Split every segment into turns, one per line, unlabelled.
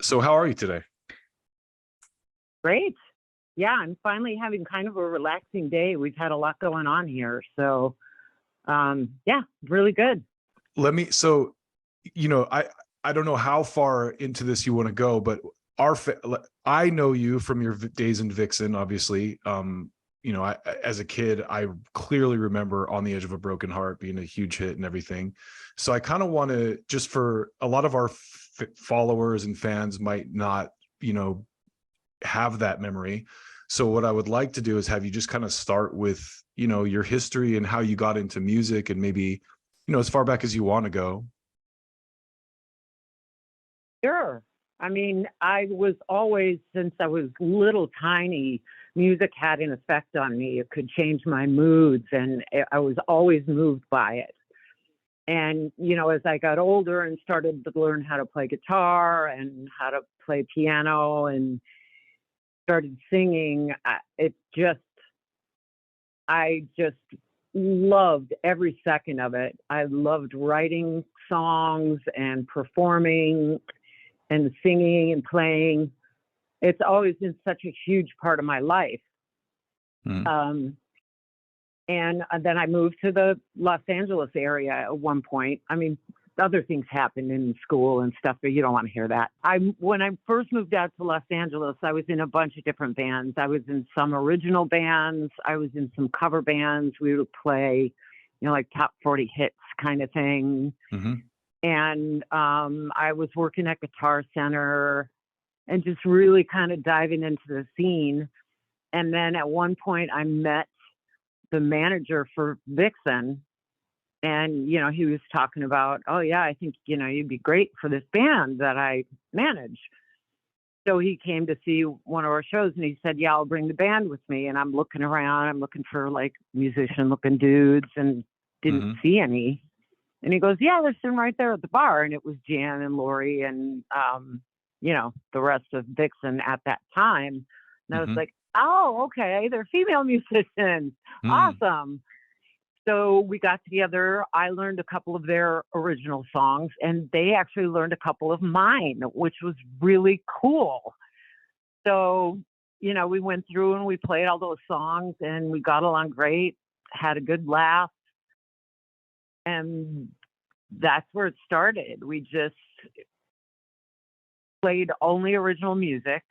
So how are you today?
Great. Yeah, I'm finally having kind of a relaxing day. We've had a lot going on here. So, yeah, really good.
Let me, so, I don't know how far into this you want to go, but I know you from your days in Vixen, obviously. As a kid, I clearly remember On the Edge of a Broken Heart being a huge hit and everything. So I kind of want to, just for a lot of our followers and fans might not, have that memory. So what I would like to do is have you just kind of start with, your history and how you got into music, and maybe, as far back as you want to go.
Sure. I mean, I was always, since I was little tiny, music had an effect on me. It could change my moods, and I was always moved by it. And, as I got older and started to learn how to play guitar and how to play piano and started singing, I just loved every second of it. I loved writing songs and performing and singing and playing. It's always been such a huge part of my life.
Mm.
And then I moved to the Los Angeles area at one point. I mean, other things happened in school and stuff, but you don't want to hear that. When I first moved out to Los Angeles, I was in a bunch of different bands. I was in some original bands. I was in some cover bands. We would play, like top 40 hits kind of thing.
Mm-hmm.
And I was working at Guitar Center and just really kind of diving into the scene. And then at one point I met the manager for Vixen, and, he was talking about, oh yeah, I think, you'd be great for this band that I manage. So he came to see one of our shows and he said, yeah, I'll bring the band with me. And I'm looking around, I'm looking for like musician looking dudes, and didn't see any. And he goes, yeah, they're sitting right there at the bar. And it was Jan and Lori and, the rest of Vixen at that time. And I was like, oh, okay, they're female musicians. Awesome. So we got together. I learned a couple of their original songs, and they actually learned a couple of mine, which was really cool. So, we went through and we played all those songs, and we got along great, had a good laugh. And that's where it started. We just played only original music.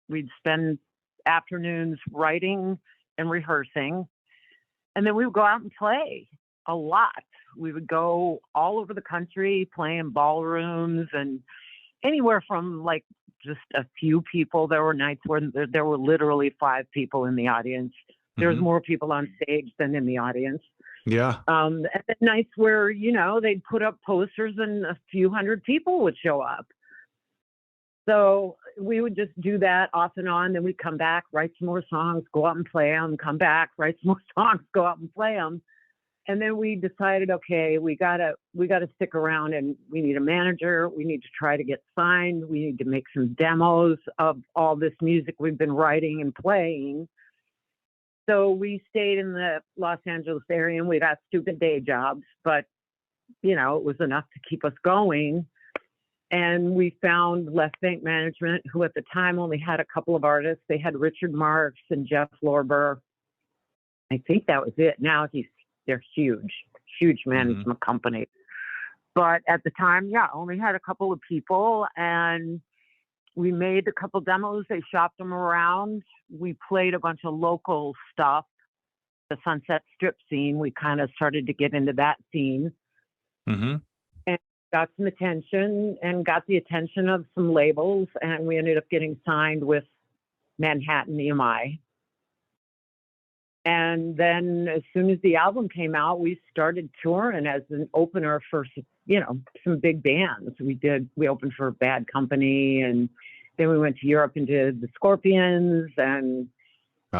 We'd spend afternoons writing and rehearsing. And then we would go out and play a lot. We would go all over the country, playing ballrooms and anywhere from like just a few people. There were nights where there were literally 5 people in the audience. There's more people on stage than in the audience.
Yeah.
And the nights where, they'd put up posters and a few hundred people would show up. So we would just do that off and on. Then we'd come back, write some more songs, go out and play them, come back, write some more songs, go out and play them. And then we decided, okay, we gotta stick around, and we need a manager. We need to try to get signed. We need to make some demos of all this music we've been writing and playing. So we stayed in the Los Angeles area, and we got stupid day jobs, but it was enough to keep us going. And we found Left Bank Management, who at the time only had a couple of artists. They had Richard Marx and Jeff Lorber. I think that was it. Now they're huge management company. But at the time, only had a couple of people, and we made a couple demos. They shopped them around. We played a bunch of local stuff. The Sunset Strip scene, we kind of started to get into that scene. And got some attention and got the attention of some labels, and we ended up getting signed with Manhattan EMI. And then as soon as the album came out, we started touring as an opener for, some big bands. We opened for Bad Company, and then we went to Europe and did the Scorpions, and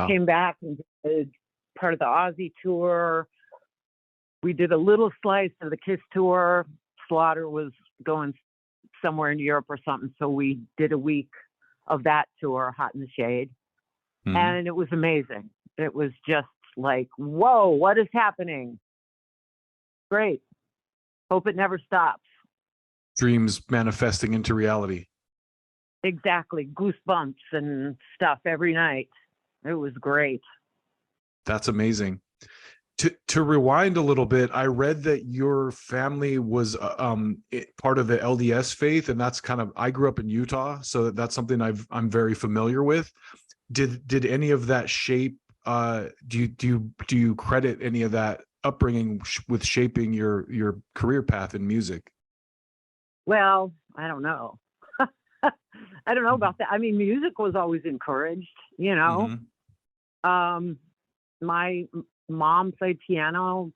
came back and did part of the Aussie tour. We did a little slice of the Kiss tour. Slaughter was going somewhere in Europe or something, so we did a week of that tour, Hot in the Shade, and it was amazing. It was just like, whoa, what is happening? Great. Hope it never stops.
Dreams manifesting into reality.
Exactly. Goosebumps and stuff every night. It was great.
That's amazing. To rewind a little bit, I read that your family was part of the LDS faith, and that's kind of, I grew up in Utah, so that's something I'm very familiar with. Did any of that shape? Do you credit any of that upbringing with shaping your career path in music?
Well, I don't know. I don't know about that. I mean, music was always encouraged, you know. My mom played piano,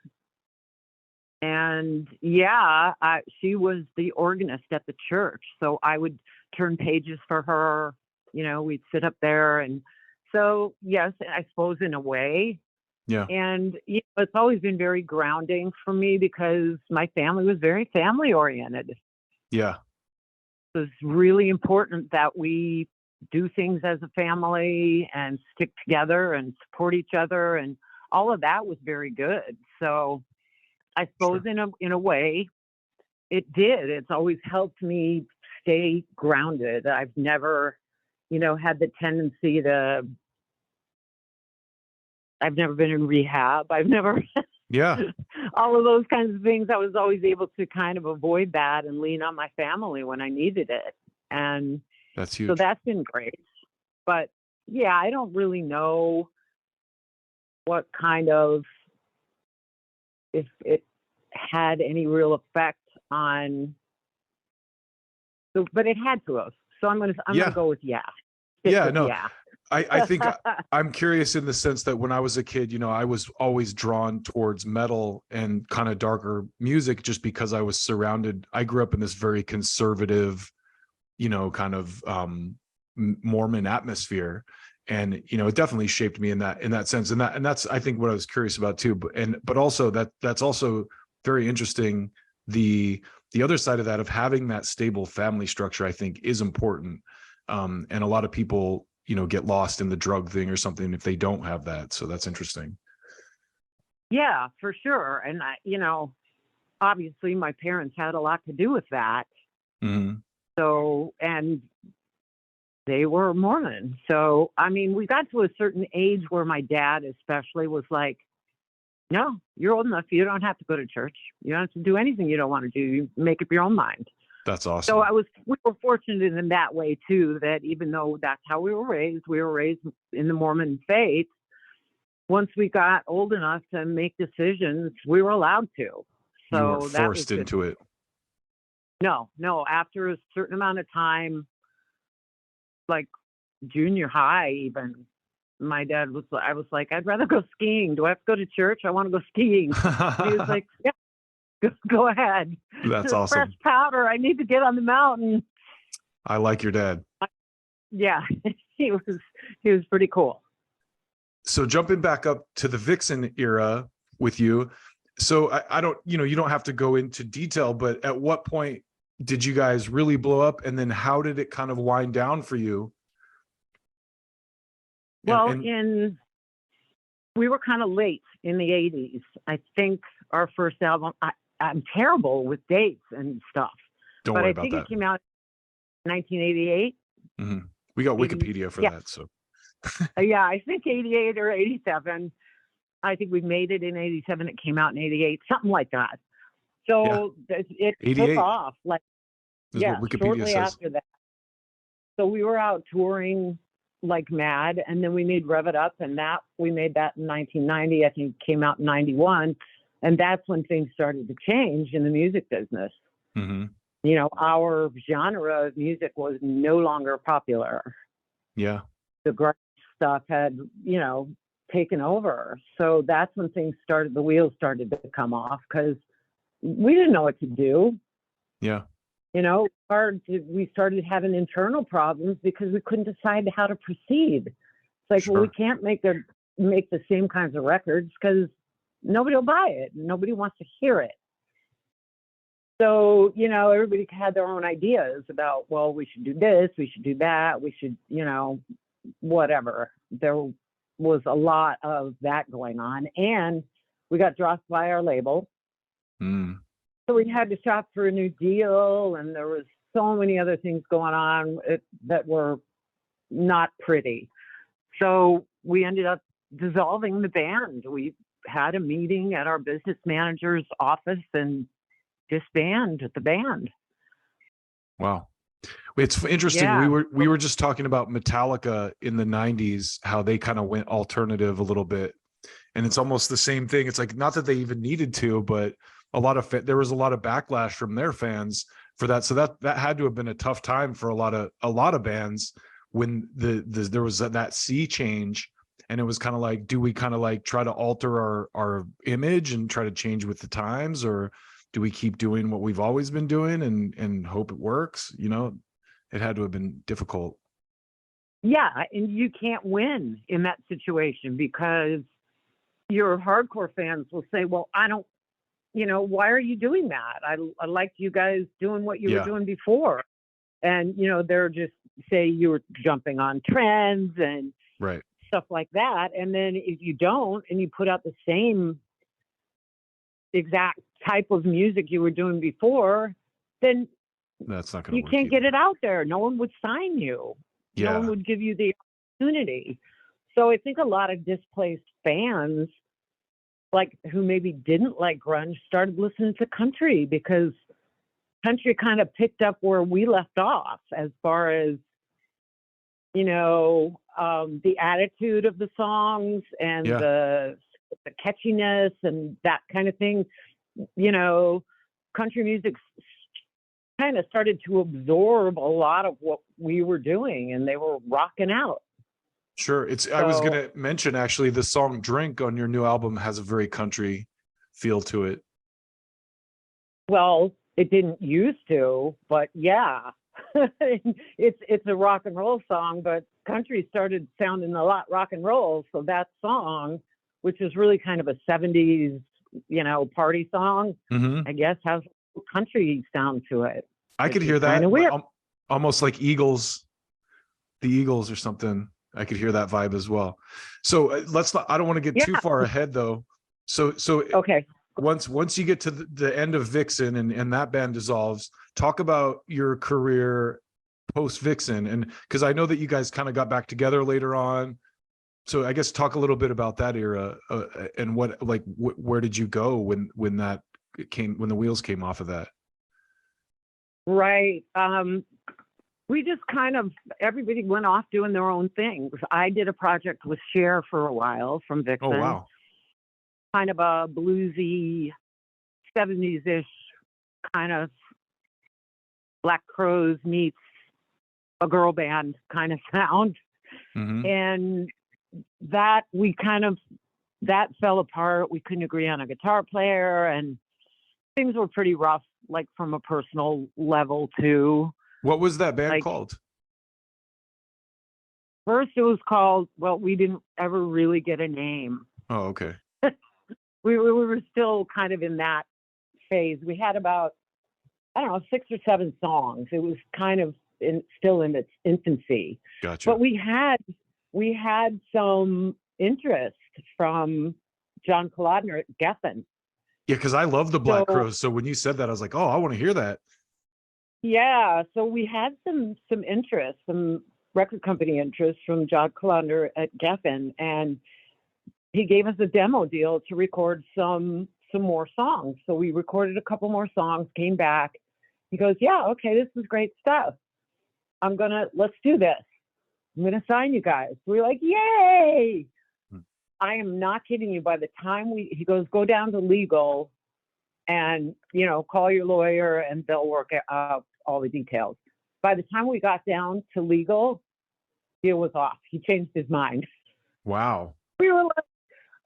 and she was the organist at the church. So I would turn pages for her. You know, we'd sit up there, and so yes, I suppose in a way.
Yeah.
And you know, it's always been very grounding for me because my family was very family oriented.
Yeah.
It was really important that we do things as a family and stick together and support each other, and all of that was very good. So I suppose in a way it did. It's always helped me stay grounded. I've never, you know, had the tendency to, I've never been in rehab. I've never, all of those kinds of things. I was always able to kind of avoid that and lean on my family when I needed it. And
that's huge.
So that's been great. But yeah, I don't really know what kind of, if it had any real effect on, but it had to have. So I'm gonna go with yeah.
I think I'm curious in the sense that when I was a kid, you know, I was always drawn towards metal and kind of darker music just because I was surrounded. I grew up in this very conservative, you know, kind of Mormon atmosphere. And, you know, it definitely shaped me in that sense. And that's, I think, what I was curious about too. But also that's also very interesting. The other side of that, of having that stable family structure, I think is important. And a lot of people, you know, get lost in the drug thing or something if they don't have that. So that's interesting.
Yeah, for sure. And you know, obviously my parents had a lot to do with that.
Mm-hmm.
So, and they were Mormon. So, I mean, we got to a certain age where my dad especially was like, no, you're old enough. You don't have to go to church. You don't have to do anything you don't want to do. You make up your own mind.
That's awesome.
So we were fortunate in that way too, that even though that's how we were raised in the Mormon faith. Once we got old enough to make decisions, we were allowed to. So
you weren't forced into it.
No. After a certain amount of time, like junior high, even, my dad I was like, I'd rather go skiing. Do I have to go to church? I want to go skiing. And he was like, yeah. Go ahead.
That's awesome.
Fresh powder. I need to get on the mountain.
I like your dad.
Yeah, he was pretty cool.
So jumping back up to the Vixen era with you. So I don't, you know, you don't have to go into detail, but at what point did you guys really blow up? And then how did it kind of wind down for you?
Well, we were kind of late in the 80s. I think our first album, I'm terrible with dates and stuff.
Don't worry about that.
I think it came out in 1988.
Mm-hmm. We got Wikipedia for that. So
yeah, I think 88 or 87. I think we made it in 87. It came out in 88, something like that. So it took off like, shortly after that. So we were out touring like mad, and then we made Rev It Up, and we made that in 1990. I think it came out in 91. And that's when things started to change in the music business.
Mm-hmm.
You know, our genre of music was no longer popular.
Yeah.
The grunge stuff had, you know, taken over. So that's when the wheels started to come off, because we didn't know what to do.
Yeah.
You know, we started having internal problems because we couldn't decide how to proceed. It's like, well, we can't make the same kinds of records because nobody will buy it. Nobody wants to hear it. So, you know, everybody had their own ideas about, well, we should do this, we should do that, we should, you know, whatever. There was a lot of that going on. And we got dropped by our label.
Mm.
So we had to shop for a new deal. And there was so many other things going on that were not pretty. So we ended up dissolving the band. We had a meeting at our business manager's office and disbanded the band.
Wow. It's interesting.
Yeah.
We were just talking about Metallica in the 90s, how they kind of went alternative a little bit. And it's almost the same thing. It's like, not that they even needed to, but there was a lot of backlash from their fans for that. So that had to have been a tough time for a lot of bands when there was that sea change. And it was kind of like, do we kind of like try to alter our image and try to change with the times, or do we keep doing what we've always been doing and hope it works? You know, it had to have been difficult.
Yeah, and you can't win in that situation because your hardcore fans will say, well, I don't, why are you doing that? I liked you guys doing what you were doing before. And, they're just say you were jumping on trends and
right.
stuff like that. And then if you don't, and you put out the same exact type of music you were doing before, then
that's not going to work.
You can't get it out there. No one would sign you.
Yeah.
No one would give you the opportunity. So I think a lot of displaced fans, like who maybe didn't like grunge, started listening to country because country kind of picked up where we left off as far as, the attitude of the songs and the catchiness and that kind of thing. Country music kind of started to absorb a lot of what we were doing, and they were rocking out.
Sure. I was going to mention, actually, the song Drink on your new album has a very country feel to it.
Well, it didn't used to, but yeah, it's a rock and roll song, but country started sounding a lot rock and roll. So that song, which is really kind of a 70s, party song, I guess, has a country sound to it.
I could hear that almost like the Eagles or something. I could hear that vibe as well. So I don't want to get too far ahead though. So
okay.
Once you get to the end of Vixen and that band dissolves, talk about your career post-Vixen. And because I know that you guys kind of got back together later on. So I guess talk a little bit about that era and where did you go when the wheels came off of that?
Right. We just everybody went off doing their own things. I did a project with Cher for a while from Vixen.
Oh, wow.
Kind of a bluesy 70s-ish kind of Black Crowes meets a girl band kind of sound.
Mm-hmm.
And that that fell apart. We couldn't agree on a guitar player, and things were pretty rough, like from a personal level too.
What was that band called?
First it was called, we didn't ever really get a name.
Oh, okay.
We were still kind of in that phase. We had about, 6 or 7 songs. It was kind of still in its infancy.
Gotcha.
But we had some interest from John Kalodner at Geffen.
Yeah, because I love the Black Crowes. So when you said that, I was like, oh, I want to hear that.
Yeah, so we had some interest, some record company interest from John Kalodner at Geffen, and he gave us a demo deal to record some more songs. So we recorded a couple more songs, came back. He goes, yeah, okay, this is great stuff. Let's do this. I'm going to sign you guys. We're like, yay. I am not kidding you. By the time he goes, go down to legal and, call your lawyer and they'll work out all the details. By the time we got down to legal, deal was off. He changed his mind.
Wow.
We were like,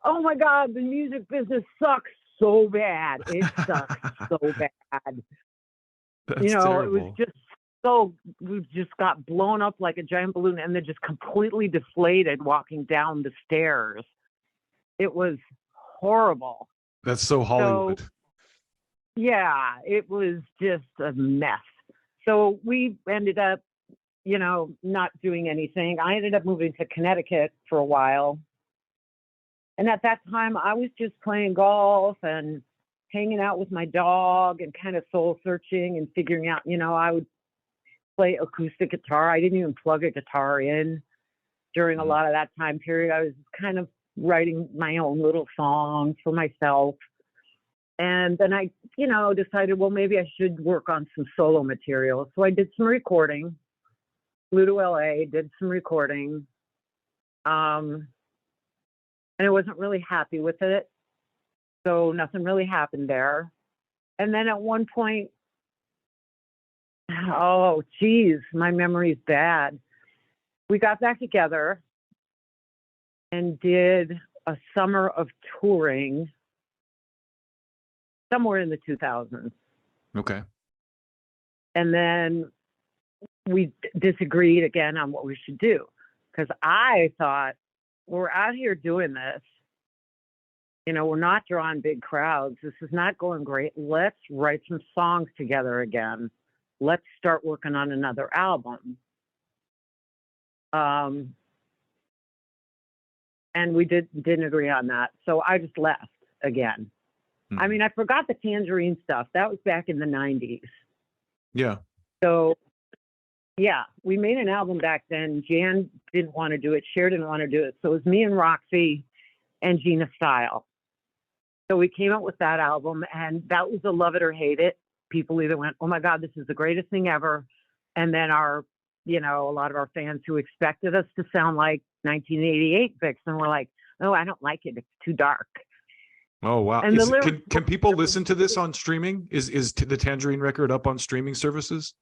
oh my God, the music business sucks so bad. It sucks so bad.
That's terrible.
It was just we just got blown up like a giant balloon and then just completely deflated walking down the stairs. It was horrible.
That's so Hollywood.
Yeah, it was just a mess. So we ended up, not doing anything. I ended up moving to Connecticut for a while. And at that time, I was just playing golf and hanging out with my dog and kind of soul searching and figuring out, I would play acoustic guitar. I didn't even plug a guitar in during a lot of that time period. I was kind of writing my own little songs for myself. And then I, decided, well, maybe I should work on some solo material. So I did some recording, flew to LA, did some recording. And I wasn't really happy with it. So nothing really happened there. And then at one point, oh, geez, my memory's bad. We got back together and did a summer of touring somewhere in the 2000s.
Okay.
And then we disagreed again on what we should do. Because I thought, we're out here doing this. We're not drawing big crowds. This is not going great. Let's write some songs together again. Let's start working on another album. And we didn't agree on that. So I just left again. I mean, I forgot the Tangerine stuff. That was back in the 90s.
Yeah.
So, yeah, we made an album back then. Jan didn't want to do it. Cher didn't want to do it. So it was me and Roxy and Gina Style. So we came up with that album, and that was a love it or hate it. People either went, oh, my God, this is the greatest thing ever. And then a lot of our fans who expected us to sound like 1988 Vixen were like, oh, I don't like it. It's too dark.
Oh, wow.
And
Can people listen to this on streaming? Is the Tangerine record up on streaming services?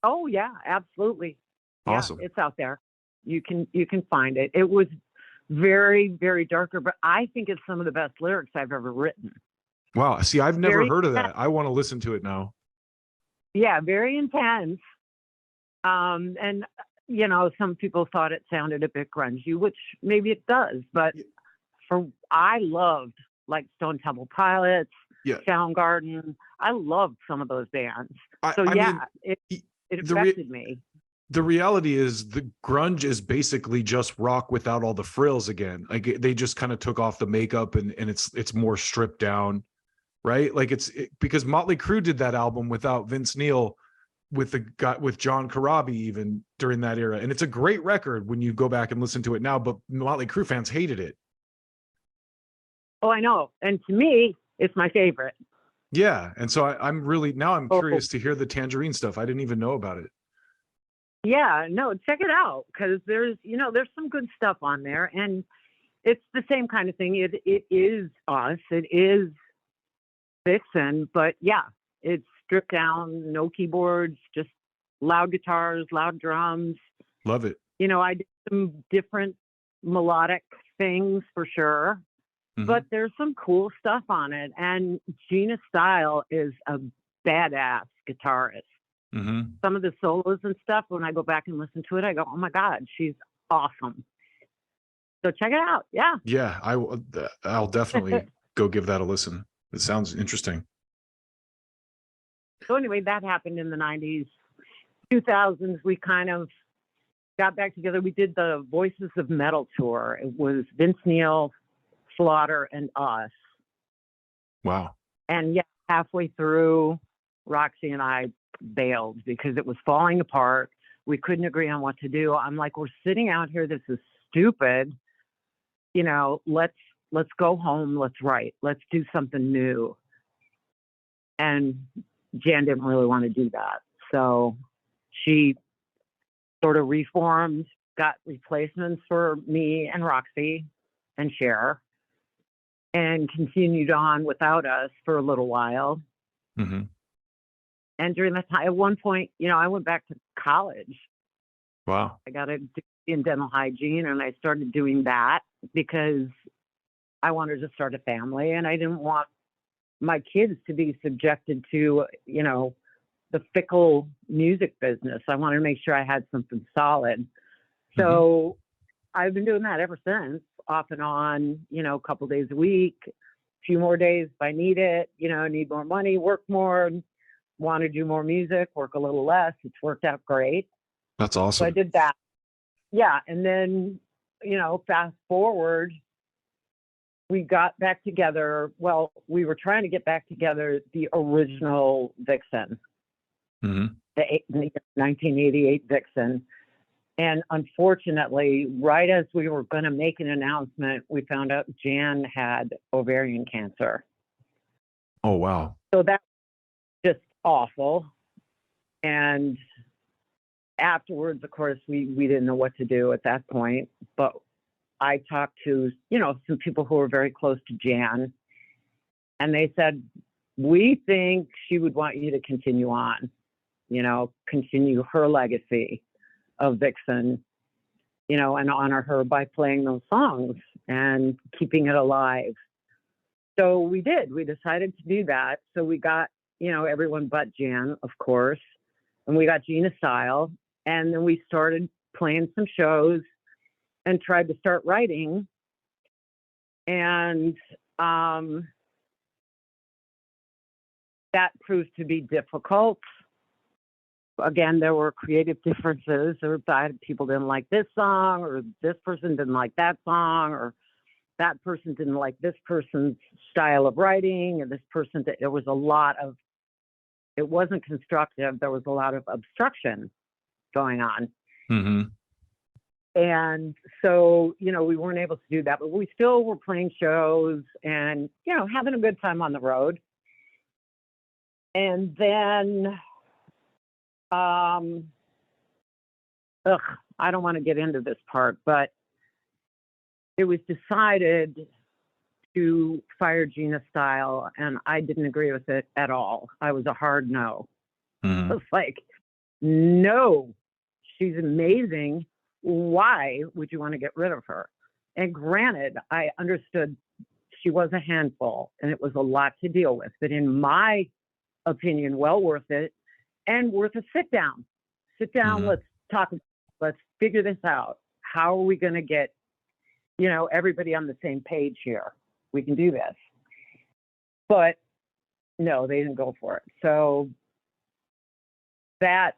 Oh, yeah, absolutely.
Awesome.
Yeah, it's out there. You can find it. It was very, very darker, but I think it's some of the best lyrics I've ever written.
Wow. See, I've never heard of that. I want to listen to it now.
Yeah, very intense. And, some people thought it sounded a bit grungy, which maybe it does, but I loved like Stone Temple Pilots, Soundgarden. I loved some of those bands. It affected me.
The reality is the grunge is basically just rock without all the frills again. Like they just kind of took off the makeup and it's more stripped down, right? Like because Motley Crue did that album without Vince Neil with John Corabi even during that era. And it's a great record when you go back and listen to it now, but Motley Crue fans hated it.
Oh, I know. And to me, it's my favorite.
Yeah. And so I'm curious to hear the Tangerine stuff. I didn't even know about it.
Yeah, no, check it out. Cause there's some good stuff on there, and it's the same kind of thing. It is us. It is Vixen, but yeah, it's stripped down, no keyboards, just loud guitars, loud drums.
Love it.
I did some different melodic things for sure. But there's some cool stuff on it. And Gina Style is a badass guitarist. Some of the solos and stuff, when I go back and listen to it, I go, oh my God, she's awesome. So check it out. Yeah.
Yeah, I'll definitely go give that a listen. It sounds interesting.
So anyway, that happened in the 90s. 2000s, we kind of got back together. We did the Voices of Metal tour. It was Vince Neil, Slaughter, and us.
Wow.
And yeah, halfway through, Roxy and I bailed because it was falling apart. We couldn't agree on what to do. I'm like, we're sitting out here. This is stupid. Let's go home. Let's write. Let's do something new. And Jan didn't really want to do that. So she sort of reformed, got replacements for me and Roxy and Cher, and continued on without us for a little while. And during that time, at one point, I went back to college.
Wow.
I got a degree in dental hygiene, and I started doing that because I wanted to start a family, and I didn't want my kids to be subjected to, the fickle music business. I wanted to make sure I had something solid. So I've been doing that ever since, off and on, a couple days a week, a few more days if I need it, need more money, work more, want to do more music, work a little less. It's worked out great.
That's awesome.
So I did that. Yeah. And then, fast forward, we got back together. Well, we were trying to get back together, the original Vixen.
Mm-hmm.
the 1988 Vixen. And unfortunately, right as we were going to make an announcement, we found out Jan had ovarian cancer.
Oh, wow.
So that's just awful. And afterwards, of course, we didn't know what to do at that point. But I talked to, some people who were very close to Jan. And they said, we think she would want you to continue on, continue her legacy of Vixen, and honor her by playing those songs and keeping it alive. So we did. We decided to do that. So we got, everyone but Jan, of course, and we got Gina Style, and then we started playing some shows and tried to start writing. And that proved to be difficult. Again, there were creative differences. People didn't like this song, or this person didn't like that song, or that person didn't like this person's style of writing, and this person, it wasn't constructive. There was a lot of obstruction going on.
Mm-hmm.
And so, we weren't able to do that, but we still were playing shows and, having a good time on the road. And then, I don't want to get into this part, but it was decided to fire Gina Style, and I didn't agree with it at all. I was a hard no.
Mm-hmm.
I was like, no, she's amazing. Why would you want to get rid of her? And granted, I understood she was a handful and it was a lot to deal with, but in my opinion, well worth it and worth a sit down.
Mm-hmm.
Let's talk, let's figure this out. How are we going to get, everybody on the same page here? We can do this. But no, they didn't go for it. So that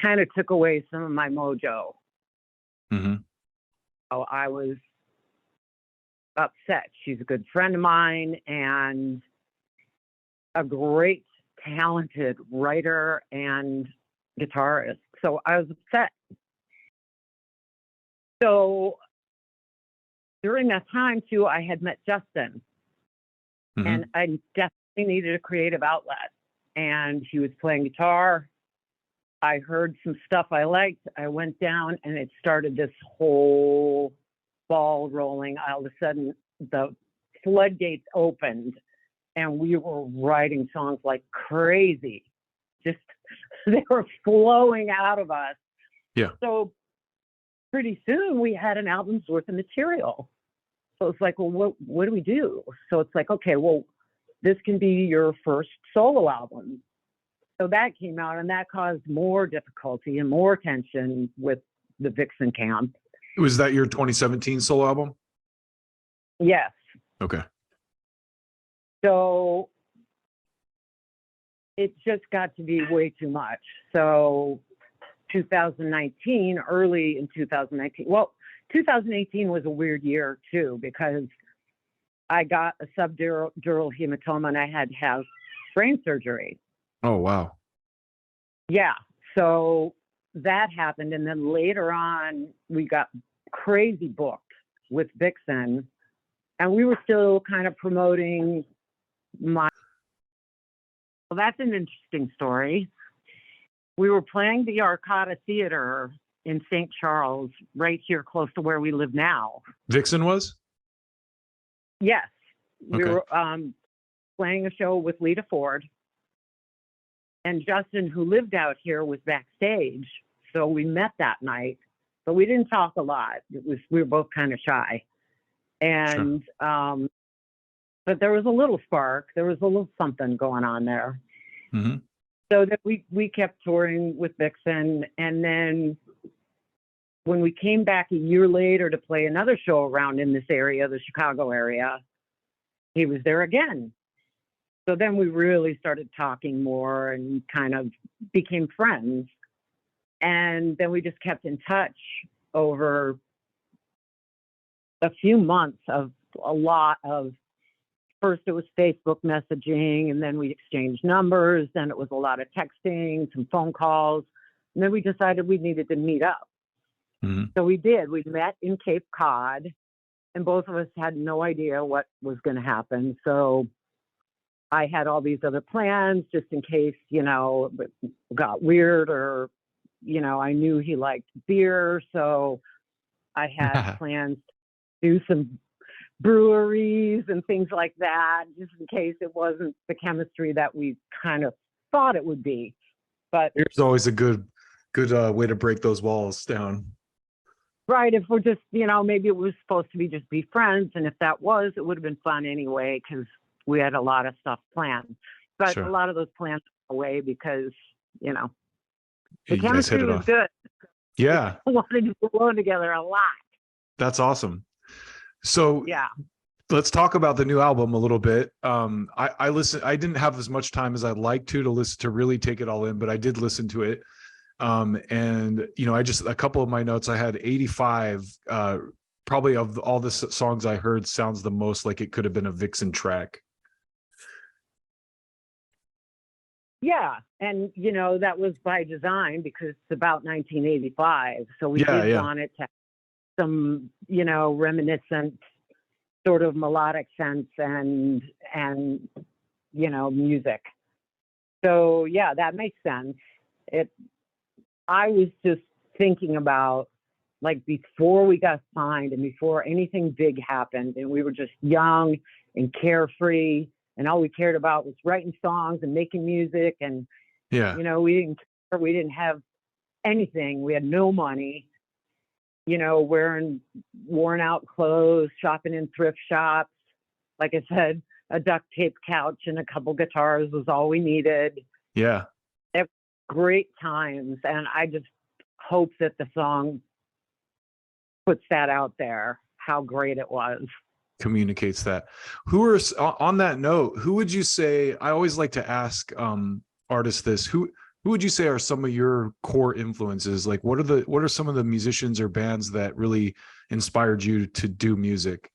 kind of took away some of my mojo.
Mm-hmm.
So I was upset. She's a good friend of mine and a great, talented writer and guitarist. So I was upset. So during that time, too, I had met Justin.
Mm-hmm.
And I definitely needed a creative outlet. And he was playing guitar. I heard some stuff I liked. I went down and it started this whole ball rolling. All of a sudden, the floodgates opened and we were writing songs like crazy. Just, they were flowing out of us.
Yeah.
So pretty soon we had an album's worth of material. So it's like, well, what do we do? So it's like, okay, well, this can be your first solo album. So that came out and that caused more difficulty and more tension with the Vixen camp.
Was that your 2017 solo album?
Yes.
Okay.
So it just got to be way too much. So 2019, early in 2019, 2018 was a weird year too, because I got a subdural hematoma and I had to have brain surgery.
Oh, wow.
Yeah. So that happened. And then later on, we got crazy booked with Vixen. And we were still kind of promoting my... Well, that's an interesting story. We were playing the Arcada Theater in St. Charles, right here close to where we live now.
Vixen was?
Yes. We
Okay.
were playing a show with Lita Ford. And Justin, who lived out here, was backstage. So we met that night, but we didn't talk a lot. We were both kind of shy. And,
Sure.
But there was a little spark. There was a little something going on there.
Mm-hmm.
So that we kept touring with Vixen. And then when we came back a year later to play another show around in this area, the Chicago area, he was there again. So then we really started talking more and kind of became friends. And then we just kept in touch over a few months of a lot of first it was Facebook messaging, and then we exchanged numbers. Then it was a lot of texting, some phone calls. And then we decided we needed to meet up.
Mm-hmm.
So we did. We met in Cape Cod, and both of us had no idea what was going to happen. So I had all these other plans just in case, you know, it got weird, or, you know, I knew he liked beer. So I had plans to do some breweries and things like that, just in case it wasn't the chemistry that we kind of thought it would be. But
There's always a good way to break those walls down.
Right. If we're just, you know, maybe it was supposed to be friends. And if that was, it would have been fun anyway, because we had a lot of stuff planned. But
Sure.
a lot of those plans went away because, you know, the
You guys
chemistry
hit it
was
off.
good.
Yeah.
We wanted to go alone together a lot.
That's awesome. So
Yeah.
let's talk about the new album a little bit. I listened. I didn't have as much time as I'd like to listen, to really take it all in, but I did listen to it. And you know, a couple of my notes, I had 85, probably of all the songs I heard, sounds the most like it could have been a Vixen track.
Yeah. And, you know, that was by design because it's about 1985. So we
Yeah,
did
yeah.
want it to have some, you know, reminiscent sort of melodic sense and, you know, music. So yeah, that makes sense. I was just thinking about, like, before we got signed and before anything big happened, and we were just young and carefree, and all we cared about was writing songs and making music. And,
Yeah.
you know, we didn't have anything. We had no money, you know, wearing worn out clothes, shopping in thrift shops. Like I said, a duct tape couch and a couple guitars was all we needed.
Yeah.
Great times. And I just hope that the song puts that out there, how great it was.
Communicates that. Who are, on that note, who would you say, I always like to ask artists this, who would you say are some of your core influences? Like, what are some of the musicians or bands that really inspired you to do music?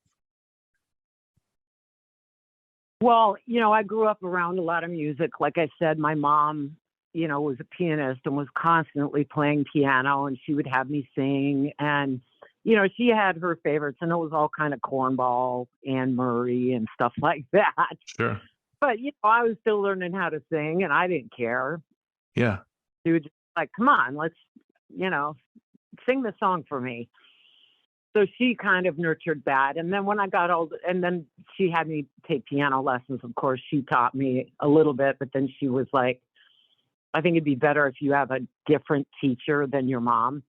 Well, you know, I grew up around a lot of music. Like I said, my mom, you know, was a pianist and was constantly playing piano, and she would have me sing. And, you know, she had her favorites, and it was all kind of cornball, Anne Murray and stuff like that.
Sure.
But, you know, I was still learning how to sing, and I didn't care.
Yeah.
She would just like, come on, let's, you know, sing the song for me. So she kind of nurtured that. And then when I got old, and then she had me take piano lessons. Of course, she taught me a little bit, but then she was like, I think it'd be better if you have a different teacher than your mom.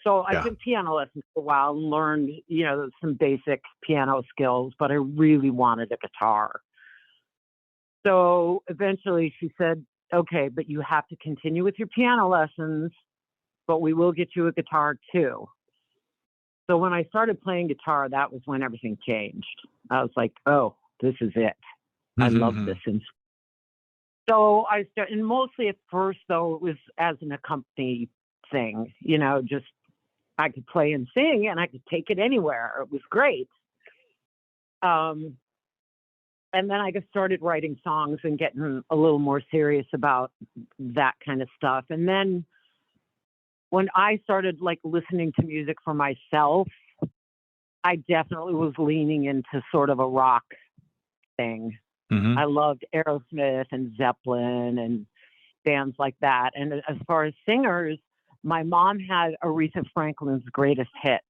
So I took piano lessons for a while and learned, you know, some basic piano skills, but I really wanted a guitar. So eventually she said, okay, but you have to continue with your piano lessons, but we will get you a guitar too. So when I started playing guitar, that was when everything changed. I was like, oh, this is it. I love this. So I started, and mostly at first, though, it was as an accompany thing, you know, just I could play and sing and I could take it anywhere. It was great. And then I just started writing songs and getting a little more serious about that kind of stuff. And then when I started like listening to music for myself, I definitely was leaning into sort of a rock thing. I loved Aerosmith and Zeppelin and bands like that. And as far as singers, my mom had Aretha Franklin's greatest hits.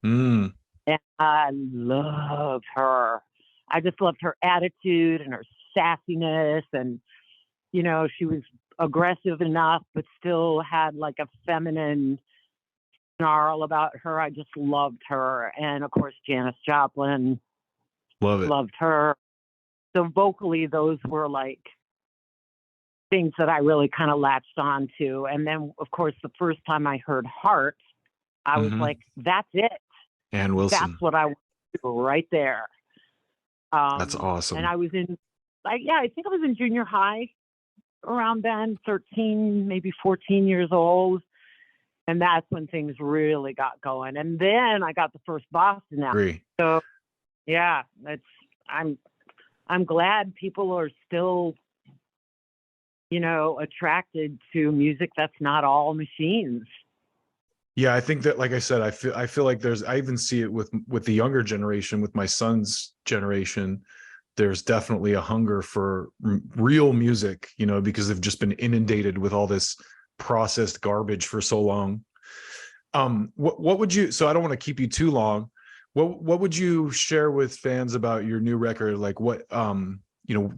And I loved her. I just loved her attitude and her sassiness. And, you know, she was aggressive enough, but still had like a feminine snarl about her. I just loved her. And of course, Janis Joplin. Loved her. So vocally, those were like things that I really kind of latched on to. And then, of course, the first time I heard Heart, I was like, that's it.
Ann Wilson.
That's what I want to do right there.
That's awesome.
And I was in, I think I was in junior high around then, 13, maybe 14 years old. And that's when things really got going. And then I got the first Boston album. So, yeah, I'm glad people are still, attracted to music that's not all machines.
Yeah, I think that, like I said, I feel like I even see it with the younger generation, with my son's generation. There's definitely a hunger for real music, because they've just been inundated with all this processed garbage for so long. What would you, so I don't want to keep you too long. What would you share with fans about your new record? Like what,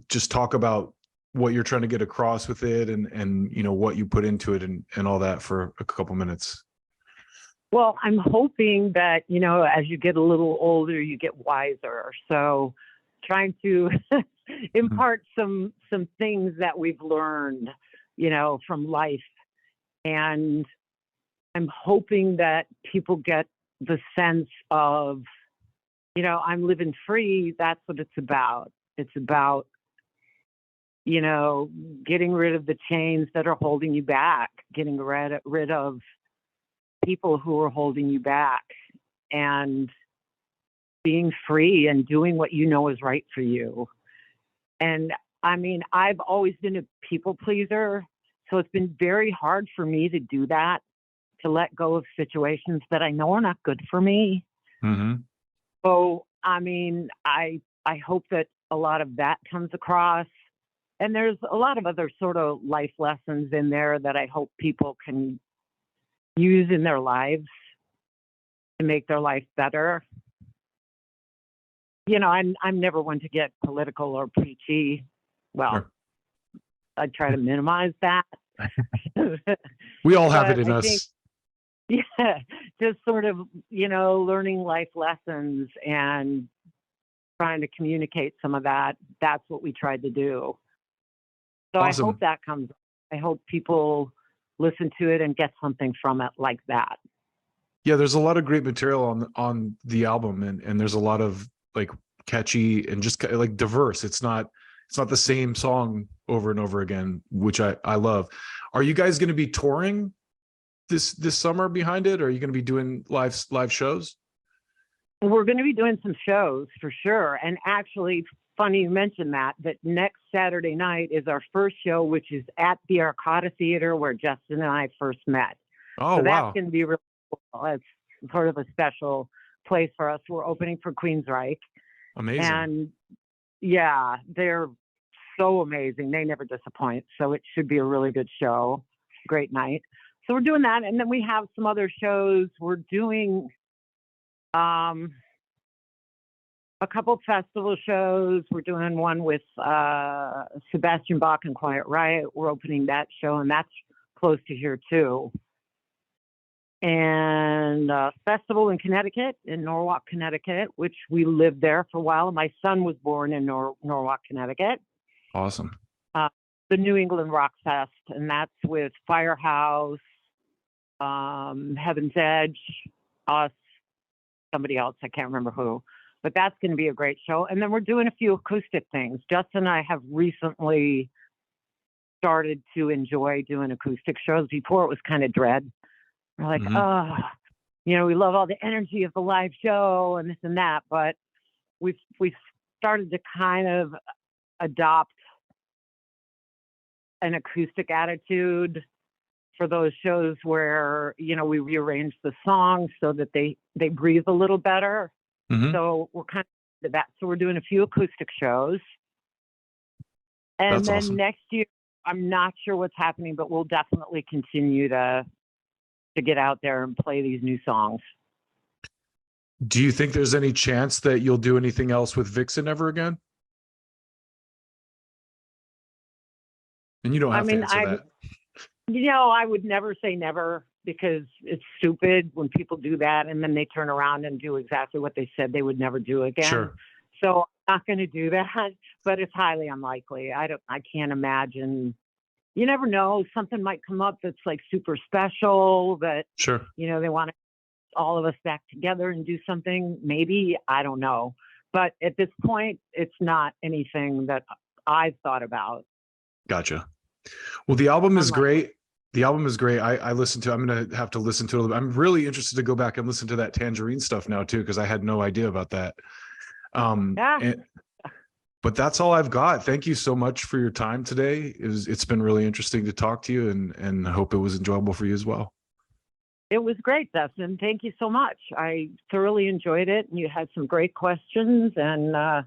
just talk about what you're trying to get across with it, and what you put into it, and all that, for a couple minutes.
Well, I'm hoping that, as you get a little older, you get wiser. So trying to impart some things that we've learned, from life. And I'm hoping that people get the sense of, I'm living free. That's what it's about. It's about, getting rid of the chains that are holding you back, getting rid of people who are holding you back, and being free and doing what is right for you. And I mean, I've always been a people pleaser, so it's been very hard for me to do that, to let go of situations that I know are not good for me.
Mm-hmm.
So, I mean, I hope that a lot of that comes across. And there's a lot of other sort of life lessons in there that I hope people can use in their lives to make their life better. I'm never one to get political or preachy. Well,
sure.
I try to minimize that.
We all have it in us.
Yeah, just sort of, learning life lessons and trying to communicate some of that. That's what we tried to do. So awesome. I hope that comes. I hope people listen to it and get something from it like that.
Yeah, there's a lot of great material on the album, and there's a lot of like catchy and just like diverse. It's not the same song over and over again, which I love. Are you guys going to be touring this summer behind it? Or are you going to be doing live shows?
We're going to be doing some shows for sure. And actually, funny you mentioned that next Saturday night is our first show, which is at the Arcada Theater, where Justin and I first met.
Oh,
so
wow.
That's going to be really cool. It's sort of a special place for us. We're opening for Queensryche.
Amazing.
And yeah, they're so amazing. They never disappoint. So it should be a really good show. Great night. So we're doing that. And then we have some other shows. We're doing a couple festival shows. We're doing one with Sebastian Bach and Quiet Riot. We're opening that show, and that's close to here too. And a festival in Connecticut, in Norwalk, Connecticut, which we lived there for a while. My son was born in Norwalk, Connecticut.
Awesome.
The New England Rock Fest, and that's with Firehouse, Heaven's Edge, us, somebody else, I can't remember who. But that's going to be a great show. And then we're doing a few acoustic things. Justin and I have recently started to enjoy doing acoustic shows. Before it was kind of dread. We're like, we love all the energy of the live show and this and that. But we've started to kind of adopt an acoustic attitude for those shows where, we rearrange the songs so that they breathe a little better. Mm-hmm. So we're kind of that. So we're doing a few acoustic shows. And That's then awesome. Next year, I'm not sure what's happening, but we'll definitely continue to get out there and play these new songs.
Do you think there's any chance that you'll do anything else with Vixen ever again? And you don't have to answer that.
I would never say never, because it's stupid when people do that and then they turn around and do exactly what they said they would never do again.
Sure.
So I'm not going to do that, but it's highly unlikely. I can't imagine. You never know. Something might come up that's like super special that,
sure,
they want all of us back together and do something. Maybe, I don't know. But at this point, it's not anything that I've thought about.
Gotcha. Well, the album is great. The album is great. I'm going to have to listen to it a little bit. I'm really interested to go back and listen to that Tangerine stuff now too, because I had no idea about that. But that's all I've got. Thank you so much for your time today. It's been really interesting to talk to you, and I hope it was enjoyable for you as well.
It was great, Dustin. Thank you so much. I thoroughly enjoyed it, and you had some great questions, and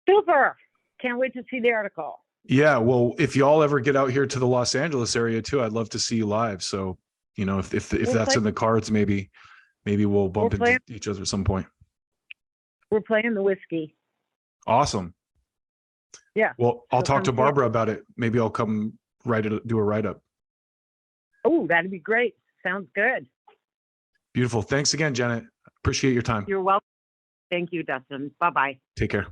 super. Can't wait to see the article.
Yeah, well, if y'all ever get out here to the Los Angeles area too, I'd love to see you live. So, you know, if that's in the cards, maybe we'll bump into each other at some point.
We're playing the whiskey.
Awesome.
Yeah.
Well, I'll talk to Barbara about it. Maybe I'll come do a write-up.
Oh, that'd be great. Sounds good.
Beautiful. Thanks again, Janet. Appreciate your time.
You're welcome. Thank you, Dustin. Bye-bye.
Take care.